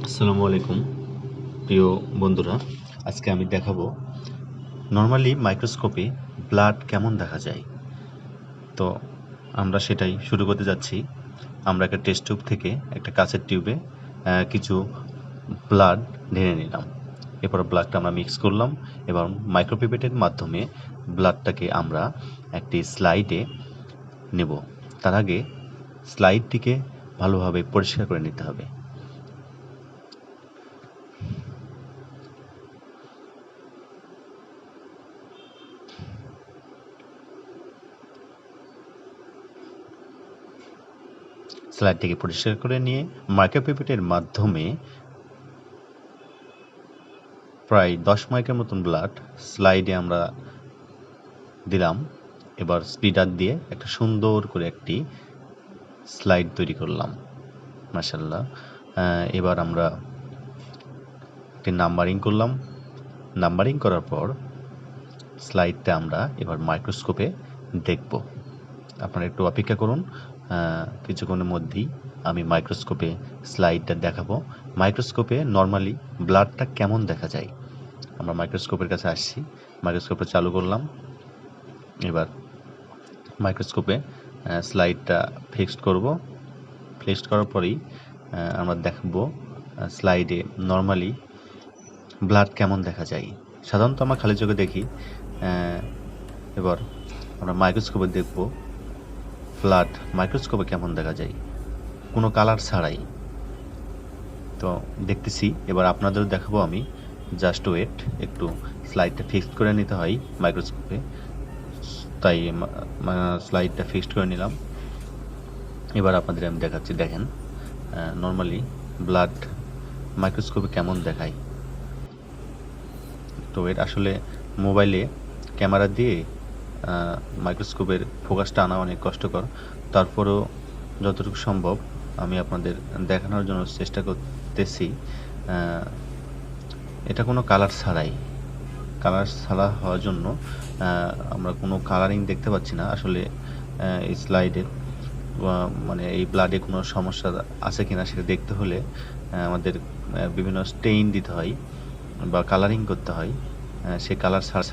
আসসালামু আলাইকুম প্রিয় বন্ধুরা, আজকে আমি দেখাবো নর্মালি মাইক্রোস্কোপে ব্লাড কেমন দেখা যায়। তো আমরা সেটাই শুরু করতে যাচ্ছি। আমরা একটা টেস্ট টিউব থেকে একটা কাঁচের টিউবে কিছু ব্লাড ঢেলে নিলাম। এরপর ব্লাডটা আমরা মিক্স করলাম এবং মাইক্রোপিপেটের মাধ্যমে ব্লাডটাকে আমরা একটি স্লাইডে নেব। তার আগে স্লাইডটিকে ভালোভাবে পরিষ্কার করে নিতে হবে। স্লাইডটিকে পরিষ্কার করে নিয়ে মাইক্রোপিপেটের মাধ্যমে প্রায় 10 মাইক্রোর মতন ব্লাড স্লাইডে আমরা দিলাম। এবার স্পিডার দিয়ে একটা সুন্দর করে একটি স্লাইড তৈরি করলাম। মাশাআল্লাহ। এবার আমরা একটি নাম্বারিং করলাম। নাম্বারিং করার পর স্লাইডটা আমরা এবার মাইক্রোস্কোপে দেখব। আপনারা একটু অপেক্ষা করুন, কিছুক্ষণের মধ্যেই আমি মাইক্রোস্কোপে স্লাইডটা দেখাবো। মাইক্রোস্কোপে নর্মালি ব্লাডটা কেমন দেখা যায়। আমরা মাইক্রোস্কোপের কাছে আসছি, মাইক্রোস্কোপটা চালু করলাম। এবার মাইক্রোস্কোপে স্লাইডটা ফিক্সড করব। ফিক্সড করার পরেই আমরা দেখব স্লাইডে নর্মালি ব্লাড কেমন দেখা যায়। সাধারণত আমরা খালি চোখে দেখি, এবার আমরা মাইক্রোস্কোপে দেখব ব্লাড মাইক্রোস্কোপে কেমন দেখা যায় কোনো কালার ছাড়াই। তো দেখতেছি, এবার আপনাদেরও দেখাবো আমি। জাস্ট ওয়েট, একটু স্লাইডটা ফিক্সড করে নিতে হয় মাইক্রোস্কোপে, তাই স্লাইডটা ফিক্সড করে নিলাম। এবার আপনাদের আমি দেখাচ্ছি। দেখেন নর্মালি ব্লাড মাইক্রোস্কোপে কেমন দেখায়। তো এর আসলে মোবাইলে ক্যামেরা দিয়ে মাইক্রোস্কোপের ফোকাসটা আনা অনেক কষ্টকর, তারপরেও যতটুকু সম্ভব আমি আপনাদের দেখানোর জন্য চেষ্টা করতেছি। এটা কোনো কালার ছাড়াই, কালার ছাড়া হওয়ার জন্য আমরা কোনো কালারিং দেখতে পাচ্ছি না। আসলে এই স্লাইডের মানে এই ব্লাডে কোনো সমস্যা আছে কিনা সেটা দেখতে হলে আমাদের বিভিন্ন স্টেইন দিতে হয় বা কালারিং করতে হয়। সে কালার ছাড়া